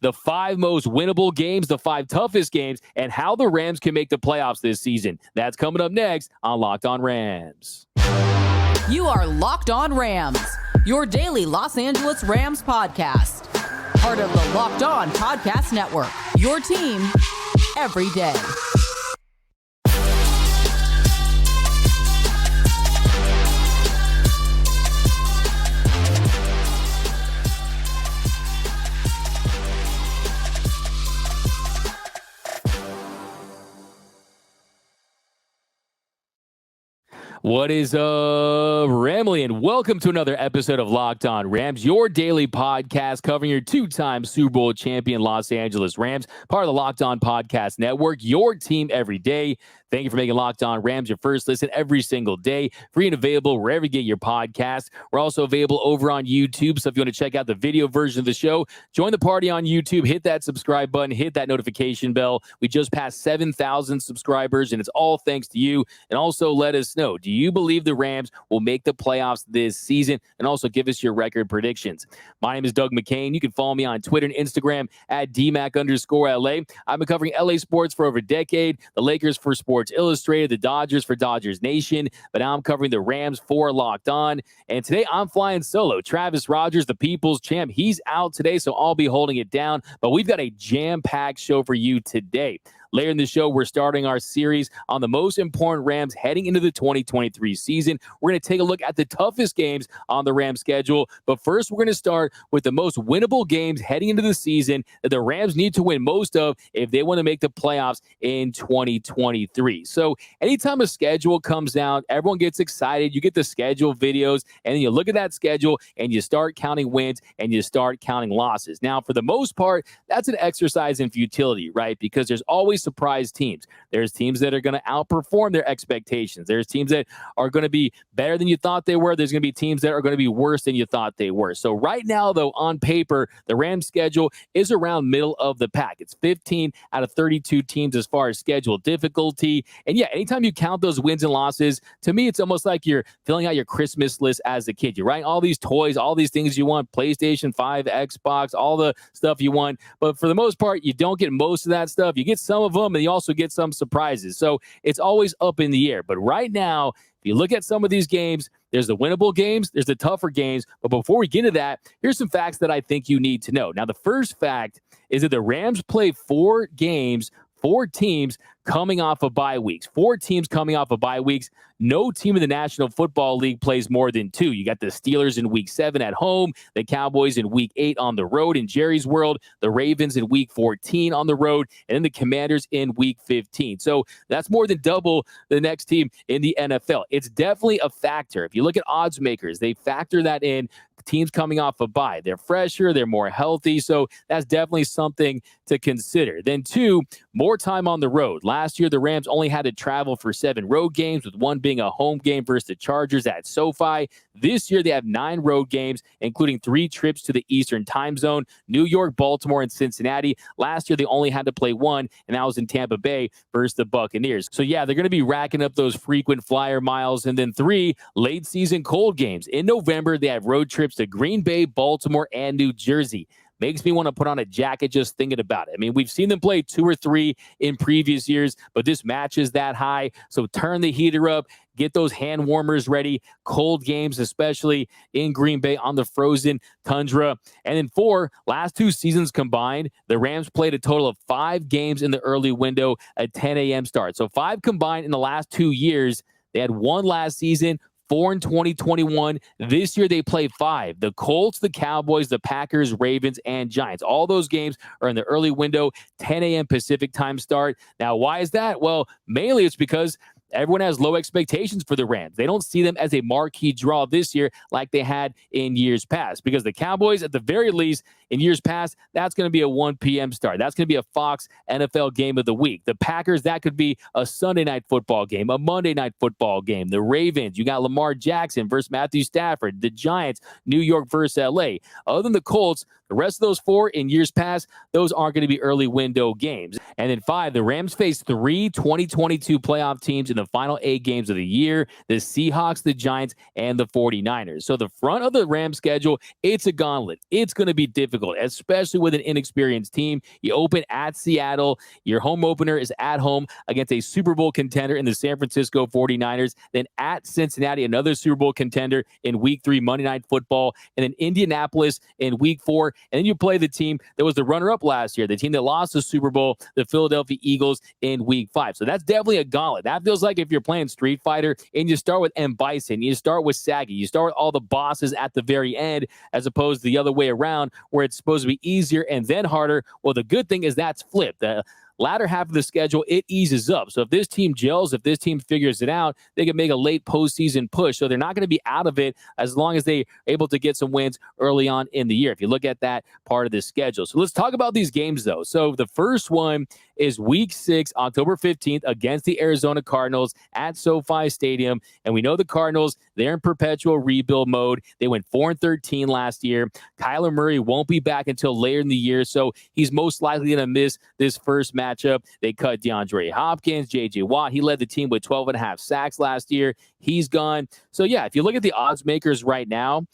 the 5 most winnable games, the 5 toughest games, and how the Rams can make the playoffs this season. That's coming up next on Locked On Rams. You are Locked On Rams, your daily Los Angeles Rams podcast. Part of the Locked On Podcast Network, your team every day. What is up, Ramley, and welcome to another episode of Locked On Rams, your daily podcast covering your 2-time Super Bowl champion Los Angeles Rams, part of the Locked On Podcast Network, your team every day. Thank you for making Locked On Rams your first listen every single day, free and available wherever you get your podcast. We're also available over on YouTube, so if you want to check out the video version of the show, join the party on YouTube, hit that subscribe button, hit that notification bell. We just passed 7,000 subscribers, and it's all thanks to you. And also let us know, do you believe the Rams will make the playoffs this season? And also give us your record predictions. My name is Doug McCain. You can follow me on Twitter and Instagram at DMAC_LA. I've been covering LA sports for over a decade, the Lakers for Sports Illustrated, the Dodgers for Dodgers Nation, but now I'm covering the Rams for Locked On. And today I'm flying solo. Travis Rogers, the people's champ, he's out today, so I'll be holding it down. But we've got a jam-packed show for you today. Later in the show, we're starting our series on the most important Rams heading into the 2023 season. We're going to take a look at the toughest games on the Rams schedule. But first, we're going to start with the most winnable games heading into the season that the Rams need to win most of if they want to make the playoffs in 2023. So anytime a schedule comes out, everyone gets excited. You get the schedule videos, and then you look at that schedule, and you start counting wins, and you start counting losses. Now, for the most part, that's an exercise in futility, right? Because there's always surprise teams. There's teams that are going to outperform their expectations. There's teams that are going to be better than you thought they were. There's going to be teams that are going to be worse than you thought they were. So right now, though, on paper, the Rams schedule is around middle of the pack. It's 15 out of 32 teams as far as schedule difficulty. And yeah, anytime you count those wins and losses, to me, it's almost like you're filling out your Christmas list as a kid. You're writing all these toys, all these things you want, PlayStation 5, Xbox, all the stuff you want. But for the most part, you don't get most of that stuff. You get some of them, and you also get some surprises. So it's always up in the air. But right now, if you look at some of these games, there's the winnable games, there's the tougher games. But before we get into that, here's some facts that I think you need to know. Now, the first fact is that the Rams play 4 games, 4 teams coming off of bye weeks. 4 teams coming off of bye weeks. No team in the National Football League plays more than 2. You got the Steelers in Week 7 at home, the Cowboys in Week 8 on the road in Jerry's world, the Ravens in Week 14 on the road, and then the Commanders in Week 15. So that's more than double the next team in the NFL. It's definitely a factor. If you look at odds makers, they factor that in. Teams coming off a bye, they're fresher, they're more healthy, so that's definitely something to consider. Then 2, more time on the road. Last year, the Rams only had to travel for 7 road games, with 1 being a home game versus the Chargers at SoFi. This year, they have 9 road games, including 3 trips to the Eastern time zone, New York, Baltimore, and Cincinnati. Last year, they only had to play 1, and that was in Tampa Bay versus the Buccaneers. So yeah, they're going to be racking up those frequent flyer miles. And then 3, late season cold games. In November, they have road trips to Green Bay, Baltimore, and New Jersey. Makes me want to put on a jacket just thinking about it. I mean, we've seen them play 2 or 3 in previous years, but this match is that high. So turn the heater up, get those hand warmers ready. Cold games, especially in Green Bay on the frozen tundra. And then 4, last 2 seasons combined, the Rams played a total of 5 games in the early window, a 10 a.m. start. So 5 combined in the last 2 years. They had 1 last season, 4 in 2021. This year they play 5. The Colts, the Cowboys, the Packers, Ravens, and Giants. All those games are in the early window, 10 a.m. Pacific time start. Now, why is that? Well, mainly it's because everyone has low expectations for the Rams. They don't see them as a marquee draw this year like they had in years past, because the Cowboys, at the very least, in years past, that's going to be a 1 p.m. start. That's going to be a Fox NFL game of the week. The Packers, that could be a Sunday night football game, a Monday night football game. The Ravens, you got Lamar Jackson versus Matthew Stafford. The Giants, New York versus L.A. Other than the Colts, the rest of those 4 in years past, those aren't going to be early window games. And then 5, the Rams face 3 2022 playoff teams in the final 8 games of the year: the Seahawks, the Giants, and the 49ers. So the front of the Rams schedule, it's a gauntlet. It's going to be difficult, especially with an inexperienced team. You open at Seattle. Your home opener is at home against a Super Bowl contender in the San Francisco 49ers. Then at Cincinnati, another Super Bowl contender in Week 3, Monday Night Football. And then Indianapolis in Week 4. And then you play the team that was the runner-up last year, the team that lost the Super Bowl, the Philadelphia Eagles, in Week 5. So that's definitely a gauntlet. That feels like if you're playing Street Fighter and you start with M. Bison, you start with Saggy, you start with all the bosses at the very end, as opposed to the other way around where it's supposed to be easier and then harder. Well, the good thing is that's flipped. The latter half of the schedule, it eases up. So if this team gels, if this team figures it out, they can make a late postseason push. So they're not going to be out of it as long as they're able to get some wins early on in the year, if you look at that part of the schedule. So let's talk about these games, though. So the first one is Week 6, October 15th, against the Arizona Cardinals at SoFi Stadium. And we know the Cardinals, they're in perpetual rebuild mode. They went 4-13 last year. Kyler Murray won't be back until later in the year, so he's most likely going to miss this first matchup. They cut DeAndre Hopkins, J.J. Watt. He led the team with 12.5 sacks last year. He's gone. So, yeah, if you look at the odds makers right now,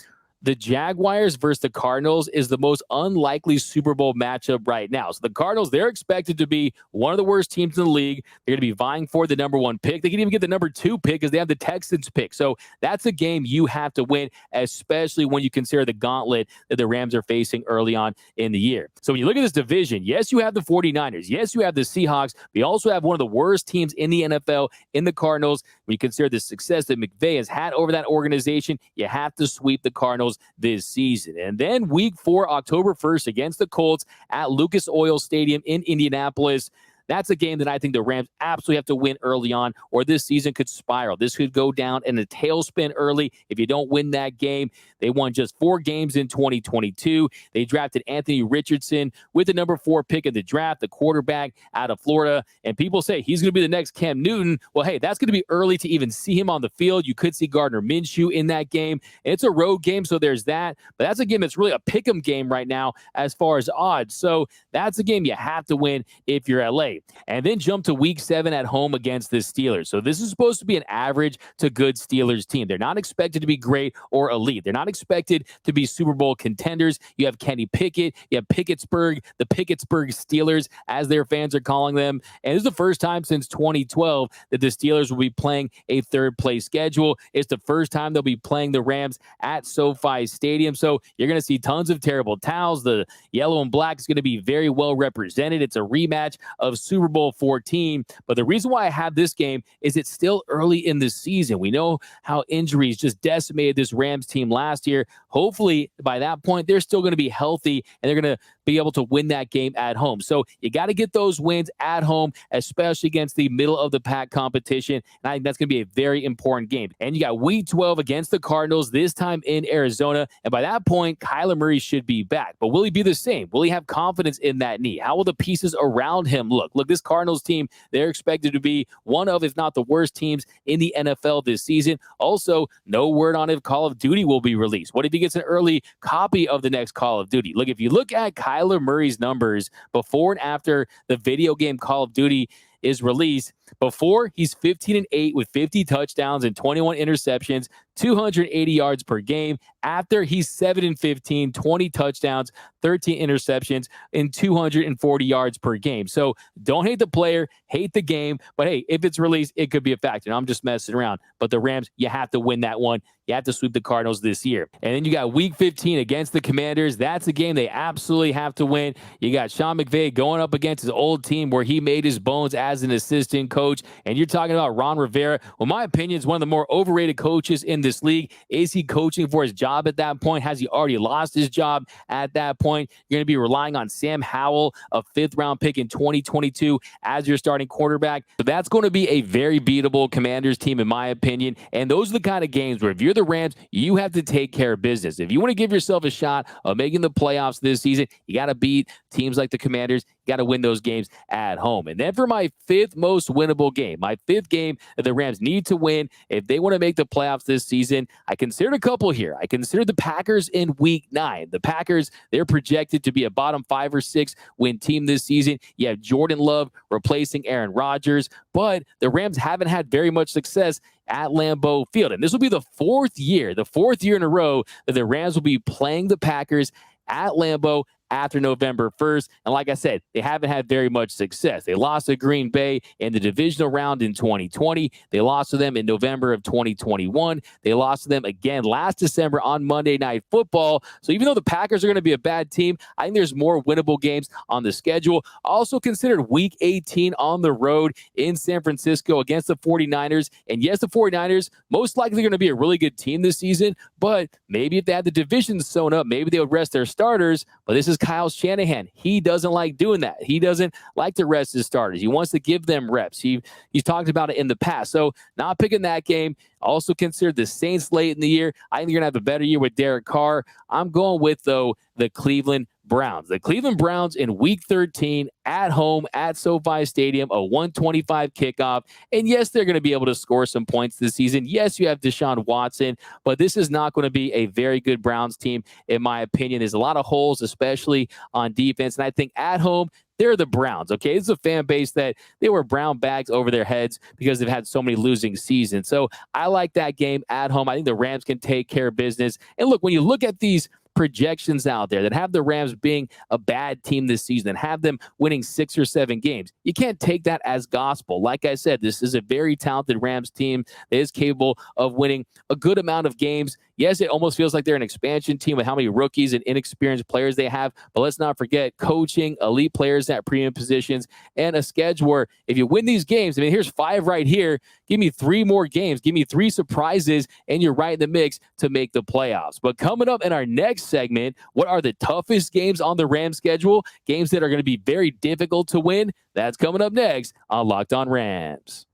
the Jaguars versus the Cardinals is the most unlikely Super Bowl matchup right now. So the Cardinals, they're expected to be one of the worst teams in the league. They're going to be vying for the number 1 pick. They can even get the number 2 pick because they have the Texans pick. So that's a game you have to win, especially when you consider the gauntlet that the Rams are facing early on in the year. So when you look at this division, yes, you have the 49ers. Yes, you have the Seahawks. We also have one of the worst teams in the NFL in the Cardinals. When you consider the success that McVay has had over that organization, you have to sweep the Cardinals this season. And then Week 4, October 1st, against the Colts at Lucas Oil Stadium in Indianapolis. That's a game that I think the Rams absolutely have to win early on, or this season could spiral. This could go down in a tailspin early if you don't win that game. They won just 4 games in 2022. They drafted Anthony Richardson with the number 4 pick in the draft, the quarterback out of Florida. And people say he's going to be the next Cam Newton. Well, hey, that's going to be early to even see him on the field. You could see Gardner Minshew in that game. It's a road game, so there's that. But that's a game that's really a pick'em game right now as far as odds. So that's a game you have to win if you're LA. And then jump to Week 7 at home against the Steelers. So this is supposed to be an average to good Steelers team. They're not expected to be great or elite. They're not expected to be Super Bowl contenders. You have Kenny Pickett. You have Pickettsburg, the Pickettsburg Steelers, as their fans are calling them. And this is the first time since 2012 that the Steelers will be playing a third-place schedule. It's the first time they'll be playing the Rams at SoFi Stadium. So you're going to see tons of terrible towels. The yellow and black is going to be very well represented. It's a rematch of Super Bowl 14. But the reason why I have this game is it's still early in the season. We know how injuries just decimated this Rams team last year. Hopefully, by that point, they're still going to be healthy and they're going to be able to win that game at home. So you got to get those wins at home, especially against the middle of the pack competition. And I think that's going to be a very important game. And you got Week 12 against the Cardinals, this time in Arizona. And by that point, Kyler Murray should be back. But will he be the same? Will he have confidence in that knee? How will the pieces around him look? Look, this Cardinals team, they're expected to be one of, if not the worst teams in the NFL this season. Also, no word on if Call of Duty will be released. What if he gets an early copy of the next Call of Duty? Look, if you look at Kyler Murray's numbers before and after the video game Call of Duty is released, before he's 15-8 with 50 touchdowns and 21 interceptions, 280 yards per game. After he's 7-15, 20 touchdowns, 13 interceptions, and 240 yards per game. So don't hate the player, hate the game. But hey, if it's released, it could be a factor. And I'm just messing around. But the Rams, you have to win that one. You have to sweep the Cardinals this year. And then you got Week 15 against the Commanders. That's a game they absolutely have to win. You got Sean McVay going up against his old team where he made his bones as an assistant coach. And you're talking about Ron Rivera. Well, my opinion is one of the more overrated coaches in this league. Is he coaching for his job at that point? Has he already lost his job at that point? You're going to be relying on Sam Howell, a 5th-round pick in 2022, as your starting quarterback. So that's going to be a very beatable Commanders team, in my opinion. And those are the kind of games where if you're the Rams, you have to take care of business. If you want to give yourself a shot of making the playoffs this season, you got to beat teams like the Commanders. got to win those games at home. And then for my fifth most winnable game, my fifth game that the Rams need to win if they want to make the playoffs this season, I considered a couple here. I considered the Packers in Week 9. The Packers, they're projected to be a bottom 5 or 6 win team this season. You have Jordan Love replacing Aaron Rodgers, but the Rams haven't had very much success at Lambeau Field. And this will be the fourth year in a row that the Rams will be playing the Packers at Lambeau after November 1st. And like I said, they haven't had very much success. They lost to Green Bay in the divisional round in 2020. They lost to them in November of 2021. They lost to them again last December on Monday Night Football. So even though the Packers are going to be a bad team, I think there's more winnable games on the schedule. Also considered Week 18 on the road in San Francisco against the 49ers. And yes, the 49ers most likely going to be a really good team this season, but maybe if they had the division sewn up, maybe they would rest their starters. But this is Kyle Shanahan. He doesn't like doing that. He doesn't like to rest his starters. He wants to give them reps. He's talked about it in the past. So not picking that game. Also considered the Saints late in the year. I think you're going to have a better year with Derek Carr. I'm going with, though, the Cleveland Browns. The Cleveland Browns in Week 13 at home at SoFi Stadium, a 125 kickoff. And yes, they're going to be able to score some points this season. Yes, you have Deshaun Watson, but this is not going to be a very good Browns team, in my opinion. There's a lot of holes, especially on defense. And I think at home, they're the Browns, okay? It's a fan base that they wear brown bags over their heads because they've had so many losing seasons. So I like that game at home. I think the Rams can take care of business. And look, when you look at these projections out there that have the Rams being a bad team this season and have them winning 6 or 7 games, you can't take that as gospel. Like I said, this is a very talented Rams team that is capable of winning a good amount of games. Yes, it almost feels like they're an expansion team with how many rookies and inexperienced players they have, but let's not forget coaching, elite players at premium positions, and a schedule where if you win these games, I mean, here's 5 right here. Give me 3 more games. Give me 3 surprises, and you're right in the mix to make the playoffs. But coming up in our next segment, what are the toughest games on the Rams schedule? Games that are going to be very difficult to win? That's coming up next on Locked On Rams.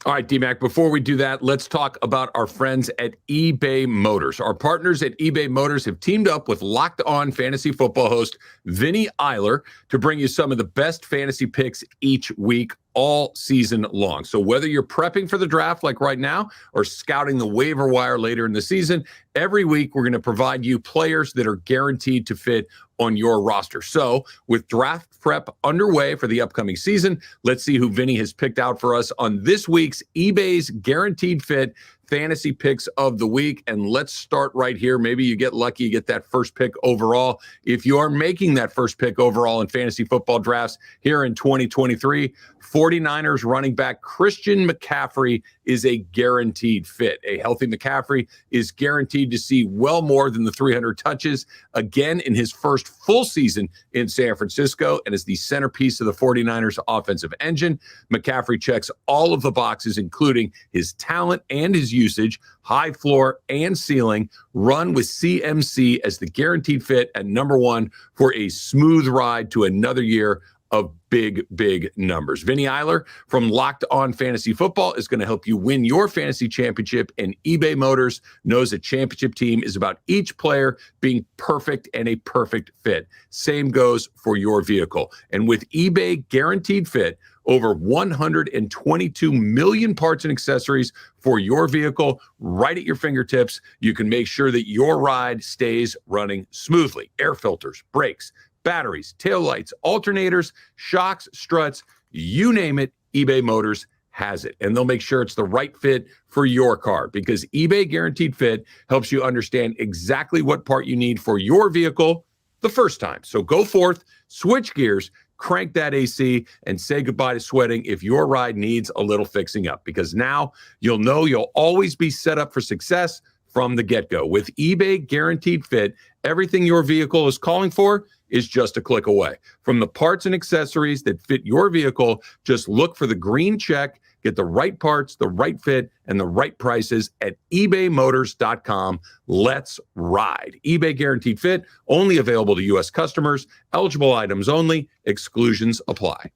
All right, D-Mac, before we do that, let's talk about our friends at eBay Motors. Our partners at eBay Motors have teamed up with Locked On Fantasy Football host Vinny Eiler to bring you some of the best fantasy picks each week, all season long. So whether you're prepping for the draft like right now or scouting the waiver wire later in the season, every week we're going to provide you players that are guaranteed to fit on your roster. So with draft prep underway for the upcoming season, let's see who Vinny has picked out for us on this week's eBay's Guaranteed Fit Fantasy Picks of the Week. And let's start right here. Maybe you get lucky, you get that first pick overall. If you are making that first pick overall in fantasy football drafts here in 2023, 49ers running back Christian McCaffrey is a guaranteed fit. A healthy McCaffrey is guaranteed to see well more than the 300 touches again in his first full season in San Francisco and is the centerpiece of the 49ers offensive engine. McCaffrey checks all of the boxes, including his talent and his usage, high floor and ceiling. Run with CMC as the guaranteed fit at number 1 for a smooth ride to another year of big, big numbers. Vinny Eiler from Locked On Fantasy Football is going to help you win your fantasy championship, and eBay Motors knows a championship team is about each player being perfect and a perfect fit. Same goes for your vehicle. And with eBay Guaranteed Fit, over 122 million parts and accessories for your vehicle right at your fingertips. You can make sure that your ride stays running smoothly. Air filters, brakes, batteries, taillights, alternators, shocks, struts, you name it, eBay Motors has it. And they'll make sure it's the right fit for your car, because eBay Guaranteed Fit helps you understand exactly what part you need for your vehicle the first time. So go forth, switch gears, crank that AC, and say goodbye to sweating if your ride needs a little fixing up, because now you'll know you'll always be set up for success from the get-go. With eBay Guaranteed Fit, everything your vehicle is calling for is just a click away. From the parts and accessories that fit your vehicle, just look for the green check, get the right parts, the right fit, and the right prices at ebaymotors.com. Let's ride. eBay Guaranteed Fit, only available to U.S. customers, eligible items only, exclusions apply.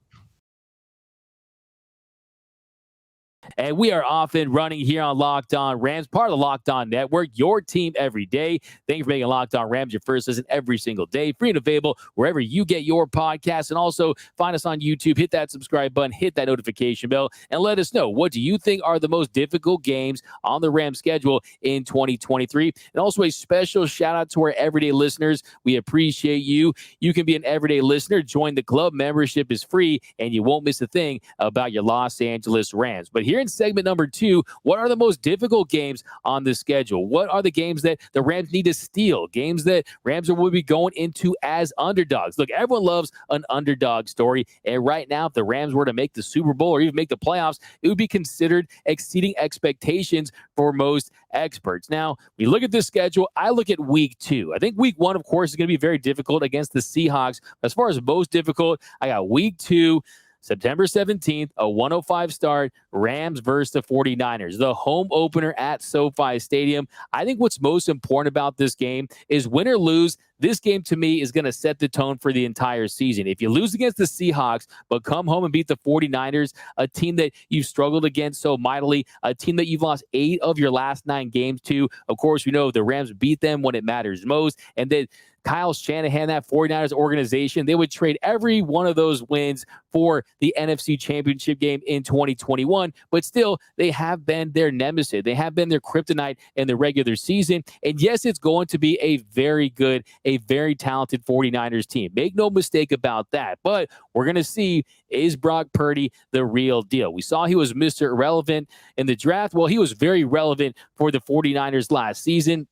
And we are off and running here on Locked On Rams, part of the Locked On Network, your team every day. Thank you for making Locked On Rams your first listen every single day. Free and available wherever you get your podcasts. And also find us on YouTube. Hit that subscribe button, hit that notification bell, and let us know, what do you think are the most difficult games on the Rams schedule in 2023? And also a special shout out to our everyday listeners. We appreciate you. You can be an everyday listener. Join the club. Membership is free, and you won't miss a thing about your Los Angeles Rams. But here in segment number 2, what are the most difficult games on the schedule? What are the games that the Rams need to steal? Games that Rams will be going into as underdogs. Look, everyone loves an underdog story. And right now, if the Rams were to make the Super Bowl or even make the playoffs, it would be considered exceeding expectations for most experts. Now, we look at this schedule. I look at week 2. I think week 1, of course, is going to be very difficult against the Seahawks. As far as most difficult, I got week 2, September 17th, a 1:05 start, Rams versus the 49ers, the home opener at SoFi Stadium. I think what's most important about this game is, win or lose, this game to me is going to set the tone for the entire season. If you lose against the Seahawks, but come home and beat the 49ers, a team that you've struggled against so mightily, a team that you've lost 8 of your last 9 games to, of course, we know the Rams beat them when it matters most, and then Kyle Shanahan, that 49ers organization, they would trade every one of those wins for the NFC Championship game in 2021. But still, they have been their nemesis. They have been their kryptonite in the regular season. And yes, it's going to be a very good, a very talented 49ers team. Make no mistake about that. But we're going to see, is Brock Purdy the real deal? We saw he was Mr. Irrelevant in the draft. Well, he was very relevant for the 49ers last season.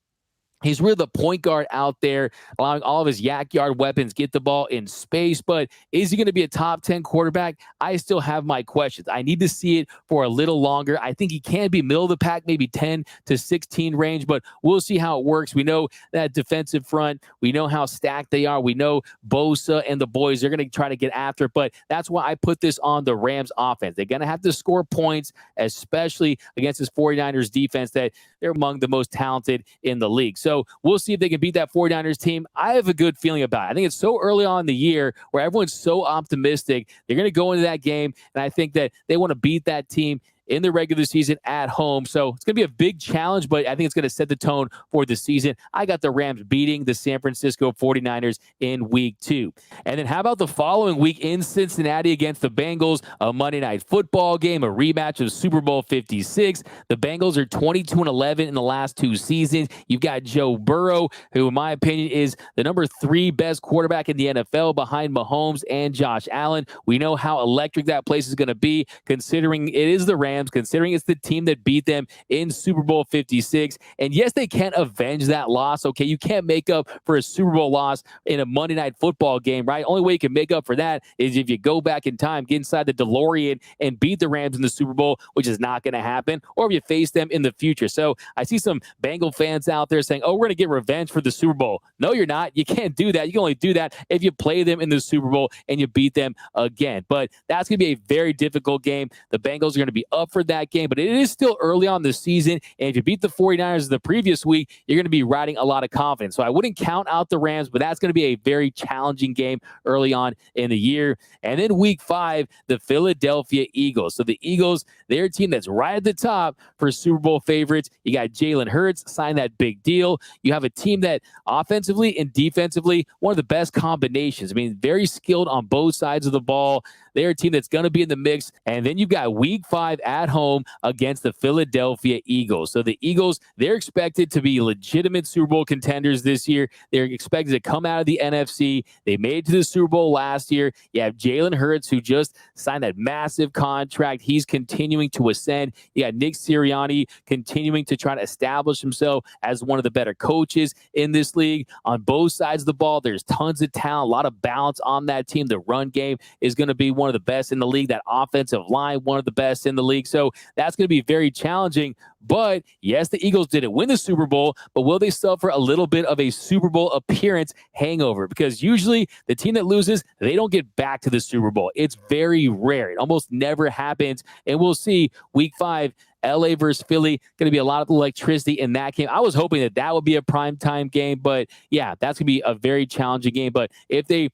He's really the point guard out there, allowing all of his yak yard weapons get the ball in space. But is he going to be a top 10 quarterback? I still have my questions. I need to see it for a little longer. I think he can be middle of the pack, maybe 10 to 16 range, but we'll see how it works. We know that defensive front. We know how stacked they are. We know Bosa and the boys are going to try to get after it, but that's why I put this on the Rams offense. They're going to have to score points, especially against this 49ers defense that they're among the most talented in the league. So we'll see if they can beat that 49ers team. I have a good feeling about it. I think it's so early on in the year where everyone's so optimistic. They're going to go into that game, and I think that they want to beat that team in the regular season at home. So it's going to be a big challenge, but I think it's going to set the tone for the season. I got the Rams beating the San Francisco 49ers in week 2. And then how about the following week in Cincinnati against the Bengals, a Monday Night Football game, a rematch of Super Bowl 56. The Bengals are 22-11 in the last 2 seasons. You've got Joe Burrow, who in my opinion is the number 3 best quarterback in the NFL behind Mahomes and Josh Allen. We know how electric that place is going to be, considering it is the Rams, considering it's the team that beat them in Super Bowl 56. And yes, they can't avenge that loss. Okay, you can't make up for a Super Bowl loss in a Monday Night Football game, right? Only way you can make up for that is if you go back in time, get inside the DeLorean, and beat the Rams in the Super Bowl, which is not going to happen, or if you face them in the future. So I see some Bengal fans out there saying, oh, we're going to get revenge for the Super Bowl. No, you're not. You can't do that. You can only do that if you play them in the Super Bowl and you beat them again. But that's going to be a very difficult game. The Bengals are going to be up for that game, but it is still early on this season, and if you beat the 49ers the previous week, you're going to be riding a lot of confidence. So I wouldn't count out the Rams, but that's going to be a very challenging game early on in the year. And then week 5, the Philadelphia Eagles. So the Eagles, they're a team that's right at the top for Super Bowl favorites. You got Jalen Hurts, signed that big deal. You have a team that offensively and defensively, one of the best combinations. I mean, very skilled on both sides of the ball. They're a team that's going to be in the mix. And then you've got week 5 at home against the Philadelphia Eagles. So the Eagles, they're expected to be legitimate Super Bowl contenders this year. They're expected to come out of the NFC. They made it to the Super Bowl last year. You have Jalen Hurts, who just signed that massive contract. He's continuing to ascend. You got Nick Sirianni continuing to try to establish himself as one of the better coaches in this league. On both sides of the ball, there's tons of talent, a lot of balance on that team. The run game is going to be one of the best in the league. That offensive line, one of the best in the league. So that's going to be very challenging. But yes, the Eagles didn't win the Super Bowl, but will they suffer a little bit of a Super Bowl appearance hangover? Because usually the team that loses, they don't get back to the Super Bowl. It's very rare. It almost never happens. And we'll see week 5 LA versus Philly, going to be a lot of electricity in that game. I was hoping that would be a primetime game, but yeah, that's going to be a very challenging game. But if they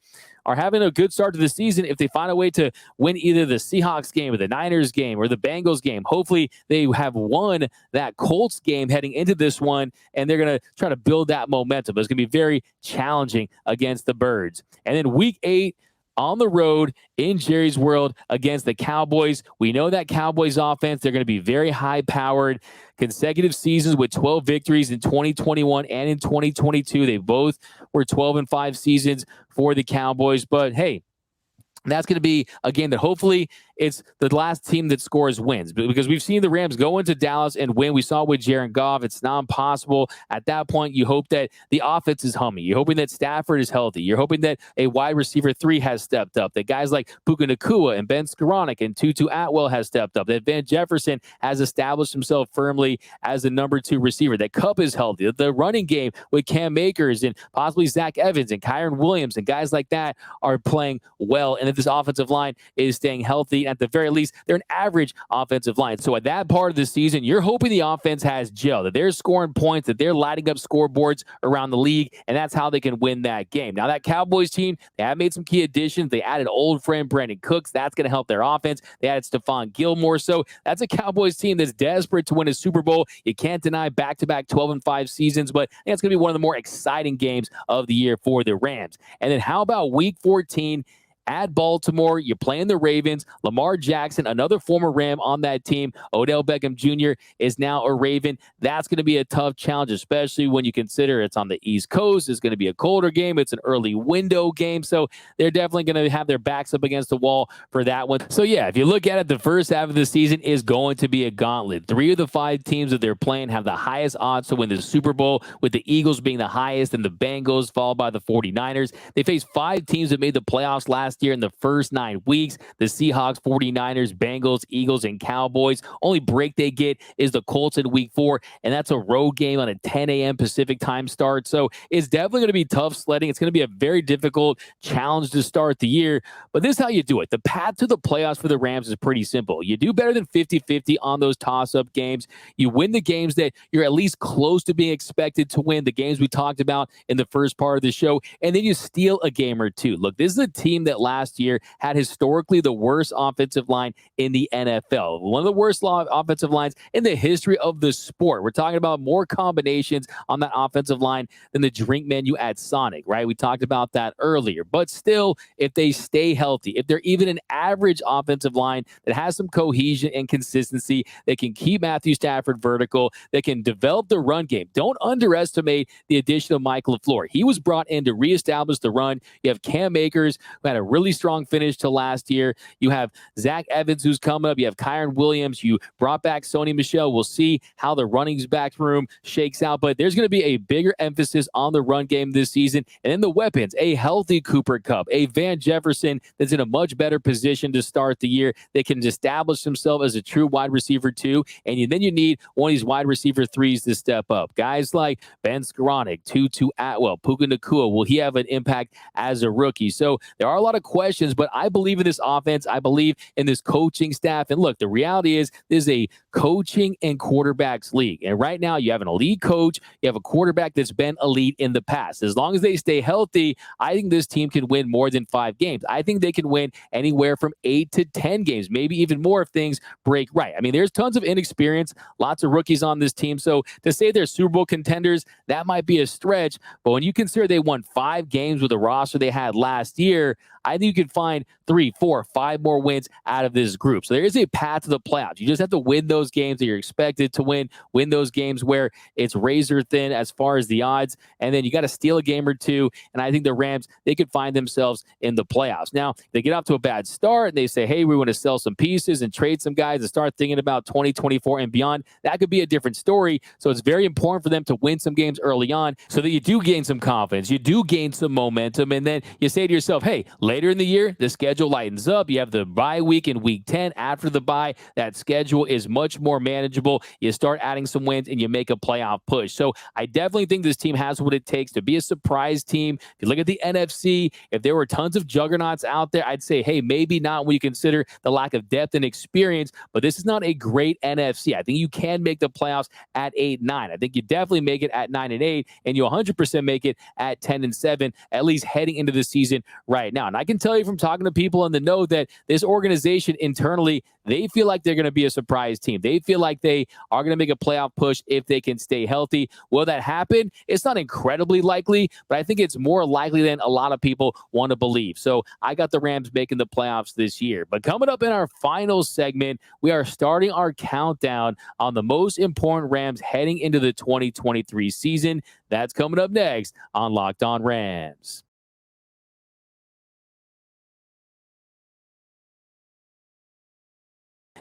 are having a good start to the season, if they find a way to win either the Seahawks game or the Niners game or the Bengals game, hopefully they have won that Colts game heading into this one, and they're going to try to build that momentum. It's going to be very challenging against the Birds. And then week 8, on the road in Jerry's World against the Cowboys. We know that Cowboys offense, they're going to be very high-powered. Consecutive seasons with 12 victories in 2021 and in 2022. They both were 12-5 seasons for the Cowboys. But, hey, that's going to be a game that hopefully it's the last team that scores wins, because we've seen the Rams go into Dallas and win. We saw with Jared Goff. It's not impossible. At that point, you hope that the offense is humming. You're hoping that Stafford is healthy. You're hoping that a wide receiver 3 has stepped up, that guys like Puka Nacua and Ben Skoranek and Tutu Atwell has stepped up, that Van Jefferson has established himself firmly as the number 2 receiver, that Kupp is healthy, that the running game with Cam Akers and possibly Zach Evans and Kyron Williams and guys like that are playing well, and that this offensive line is staying healthy. At the very least, they're an average offensive line. So at that part of the season, you're hoping the offense has gel, that they're scoring points, that they're lighting up scoreboards around the league, and that's how they can win that game. Now, that Cowboys team, they have made some key additions. They added old friend Brandon Cooks. That's going to help their offense. They added Stephon Gilmore. So that's a Cowboys team that's desperate to win a Super Bowl. You can't deny back-to-back 12-5 seasons, but I think it's going to be one of the more exciting games of the year for the Rams. And then how about Week 14? At Baltimore, you're playing the Ravens. Lamar Jackson, another former Ram on that team. Odell Beckham Jr. is now a Raven. That's going to be a tough challenge, especially when you consider it's on the East Coast. It's going to be a colder game. It's an early window game. So they're definitely going to have their backs up against the wall for that one. So yeah, if you look at it, the first half of the season is going to be a gauntlet. 3 of the 5 teams that they're playing have the highest odds to win the Super Bowl, with the Eagles being the highest and the Bengals followed by the 49ers. They face 5 teams that made the playoffs last year in the first 9 weeks. The Seahawks, 49ers, Bengals, Eagles, and Cowboys. Only break they get is the Colts in week 4, and that's a road game on a 10 a.m. Pacific time start. So it's definitely going to be tough sledding. It's going to be a very difficult challenge to start the year, but this is how you do it. The path to the playoffs for the Rams is pretty simple. You do better than 50-50 on those toss-up games. You win the games that you're at least close to being expected to win, the games we talked about in the first part of the show, and then you steal a game or 2. Look, this is a team that last year had historically the worst offensive line in the NFL. One of the worst offensive lines in the history of the sport. We're talking about more combinations on that offensive line than the drink menu at Sonic, right? We talked about that earlier. But still, if they stay healthy, if they're even an average offensive line that has some cohesion and consistency, that can keep Matthew Stafford vertical, that can develop the run game. Don't underestimate the addition of Mike LaFleur. He was brought in to reestablish the run. You have Cam Akers, who had a really strong finish to last year. You have Zach Evans, who's coming up. You have Kyron Williams. You brought back Sony Michel. We'll see how the running back room shakes out, but there's going to be a bigger emphasis on the run game this season. And then the weapons, a healthy Cooper Kupp, a Van Jefferson that's in a much better position to start the year, that can establish himself as a true wide receiver 2. And then you need one of these wide receiver 3s to step up. Guys like Ben Skoranek, Tutu Atwell, Puka Nacua, will he have an impact as a rookie? So there are a lot of questions, but I believe in this offense. I believe in this coaching staff. And look, the reality is this is a coaching and quarterbacks league. And right now you have an elite coach. You have a quarterback that's been elite in the past. As long as they stay healthy, I think this team can win more than 5 games. I think they can win anywhere from 8 to 10 games, maybe even more if things break right. I mean, there's tons of inexperience, lots of rookies on this team. So to say they're Super Bowl contenders, that might be a stretch. But when you consider they won 5 games with the roster they had last year, I think you can find 3, 4, 5 more wins out of this group. So there is a path to the playoffs. You just have to win those games that you're expected to win those games where it's razor thin as far as the odds, and then you got to steal a game or 2, and I think the Rams, they could find themselves in the playoffs. Now, they get off to a bad start, and they say, hey, we want to sell some pieces and trade some guys and start thinking about 2024 and beyond. That could be a different story. So it's very important for them to win some games early on so that you do gain some confidence, you do gain some momentum, and then you say to yourself, hey, later later in the year, the schedule lightens up. You have the bye week in week 10. After the bye, that schedule is much more manageable. You start adding some wins and you make a playoff push. So I definitely think this team has what it takes to be a surprise team. If you look at the NFC, if there were tons of juggernauts out there, I'd say, hey, maybe not when you consider the lack of depth and experience, but this is not a great NFC. I think you can make the playoffs at 8-9. I think you definitely make it at 9-8, and you 100% make it at 10-7, at least heading into the season right now. And I can tell you from talking to people in the know that this organization internally, they feel like they're going to be a surprise team. They feel like they are going to make a playoff push if they can stay healthy. Will that happen? It's not incredibly likely, but I think it's more likely than a lot of people want to believe. So I got the Rams making the playoffs this year. But coming up in our final segment, we are starting our countdown on the most important Rams heading into the 2023 season. That's coming up next on Locked On Rams.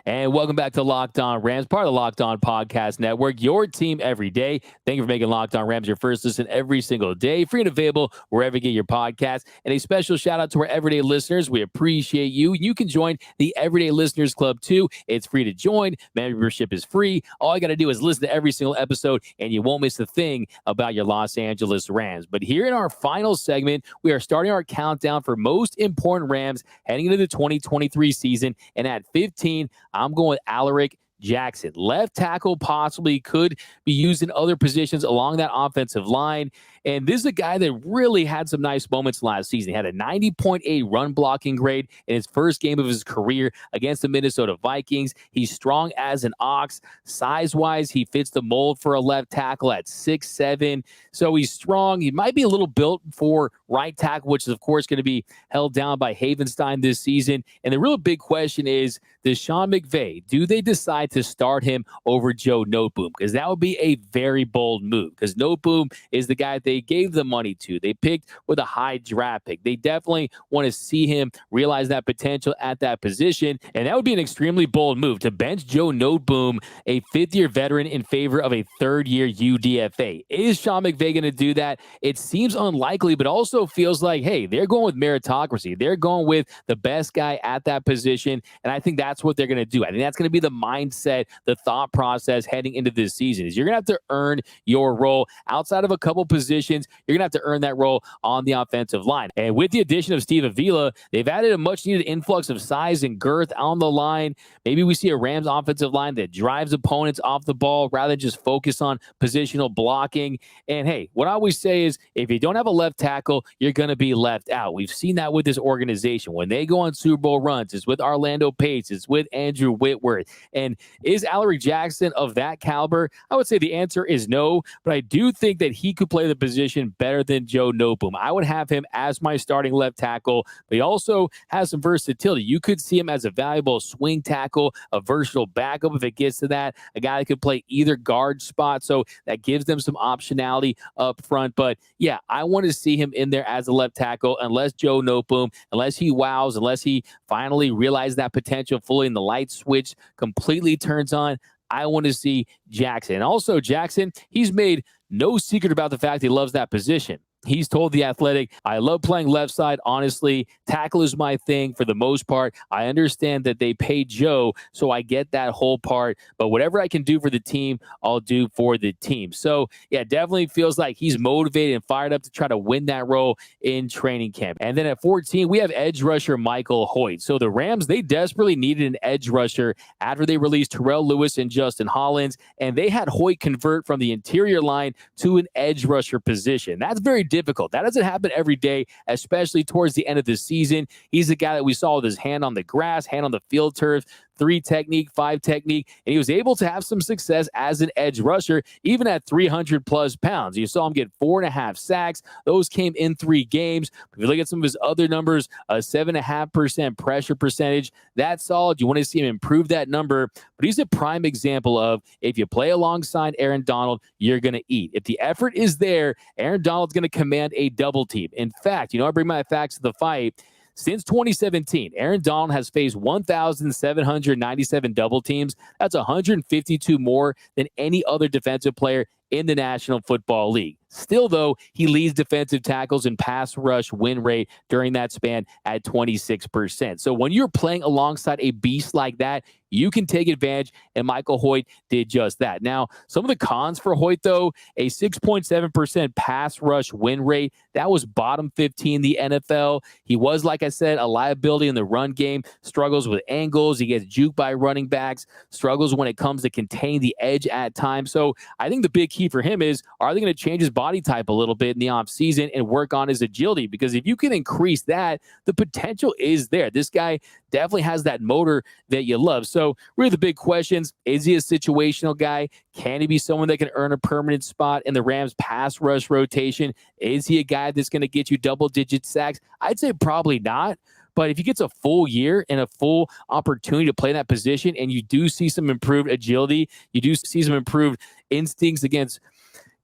And welcome back to Locked On Rams, part of the Locked On Podcast Network, your team every day. Thank you for making Locked On Rams your first listen every single day, free and available wherever you get your podcasts. And a special shout out to our everyday listeners. We appreciate you. You can join the Everyday Listeners Club too. It's free to join. Membership is free. All you got to do is listen to every single episode and you won't miss a thing about your Los Angeles Rams. But here in our final segment, we are starting our countdown for most important Rams heading into the 2023 season. And at 15, I'm going with Alaric Jackson. Left tackle possibly could be used in other positions along that offensive line. And this is a guy that really had some nice moments last season. He had a 90.8 run blocking grade in his first game of his career against the Minnesota Vikings. He's strong as an ox. Size-wise, he fits the mold for a left tackle at 6'7". So he's strong. He might be a little built for right tackle, which is, of course, going to be held down by Havenstein this season. And the real big question is, does Sean McVay, do they decide to start him over Joe Noteboom? Because that would be a very bold move, because Noteboom is the guy they gave the money to. They picked with a high draft pick. They definitely want to see him realize that potential at that position, and that would be an extremely bold move to bench Joe Noteboom, a fifth-year veteran, in favor of a third-year UDFA. Is Sean McVay going to do that? It seems unlikely, but also feels like, hey, they're going with meritocracy. They're going with the best guy at that position, and I think that's what they're going to do. I think that's going to be the mindset, the thought process heading into this season, is you're going to have to earn your role outside of a couple positions. You're going to have to earn that role on the offensive line. And with the addition of Steve Avila, they've added a much-needed influx of size and girth on the line. Maybe we see a Rams offensive line that drives opponents off the ball rather than just focus on positional blocking. And hey, what I always say is, if you don't have a left tackle, you're going to be left out. We've seen that with this organization. When they go on Super Bowl runs, it's with Orlando Pace, it's with Andrew Whitworth. And is Alaric Jackson of that caliber? I would say the answer is no, but I do think that he could play the position better than Joe Noteboom. I would have him as my starting left tackle, but he also has some versatility. You could see him as a valuable swing tackle, a versatile backup if it gets to that, a guy that could play either guard spot, so that gives them some optionality up front. But yeah, I want to see him in there as a left tackle unless Joe Noteboom, unless he wows, unless he finally realizes that potential fully and the light switch completely turns on. I want to see Jackson. And also Jackson, he's made no secret about the fact he loves that position. He's told The Athletic, I love playing left side, honestly. Tackle is my thing for the most part. I understand that they pay Joe, so I get that whole part. But whatever I can do for the team, I'll do for the team. So, yeah, definitely feels like he's motivated and fired up to try to win that role in training camp. And then at 14, we have edge rusher Michael Hoecht. So the Rams, they desperately needed an edge rusher after they released Terrell Lewis and Justin Hollins, and they had Hoecht convert from the interior line to an edge rusher position. That's very difficult. That doesn't happen every day, especially towards the end of the season. He's the guy that we saw with his hand on the grass, hand on the field turf, 3 technique, 5 technique, and he was able to have some success as an edge rusher, even at 300 plus pounds. You saw him get 4.5 sacks. Those came in 3 games. If you look at some of his other numbers, a 7.5% pressure percentage, that's solid. You want to see him improve that number, but he's a prime example of, if you play alongside Aaron Donald, you're going to eat. If the effort is there, Aaron Donald's going to command a double team. In fact, I bring my facts to the fight. Since 2017, Aaron Donald has faced 1,797 double teams. That's 152 more than any other defensive player in the National Football League. Still, though, he leads defensive tackles and pass rush win rate during that span at 26%. So when you're playing alongside a beast like that, you can take advantage, and Michael Hoecht did just that. Now, some of the cons for Hoecht, though, a 6.7% pass rush win rate. That was bottom 15 in the NFL. He was, like I said, a liability in the run game, struggles with angles. He gets juked by running backs, struggles when it comes to contain the edge at times. So I think the big key for him is, are they going to change his body type a little bit in the offseason and work on his agility? Because if you can increase that, the potential is there. This guy definitely has that motor that you love. So really the big questions, is he a situational guy? Can he be someone that can earn a permanent spot in the Rams pass rush rotation? Is he a guy that's going to get you double-digit sacks? I'd say probably not. But if he gets a full year and a full opportunity to play in that position, and you do see some improved agility, you do see some improved instincts against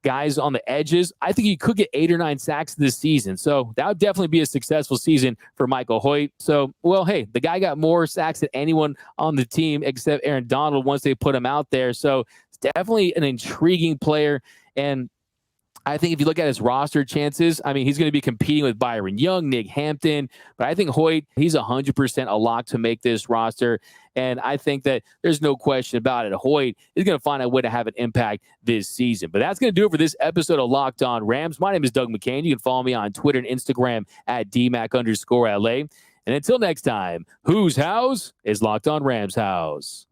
guys on the edges, I think he could get 8 or 9 sacks this season. So that would definitely be a successful season for Michael Hoecht. So, well, hey, the guy got more sacks than anyone on the team except Aaron Donald once they put him out there. So it's definitely an intriguing player. And I think if you look at his roster chances, I mean, he's going to be competing with Byron Young, Nick Hampton, but I think Hoecht, he's 100% a lock to make this roster. And I think that there's no question about it. Hoecht is going to find a way to have an impact this season. But that's going to do it for this episode of Locked On Rams. My name is Doug McCain. You can follow me on Twitter and Instagram at DMAC_LA. And until next time, whose house is Locked On Rams house?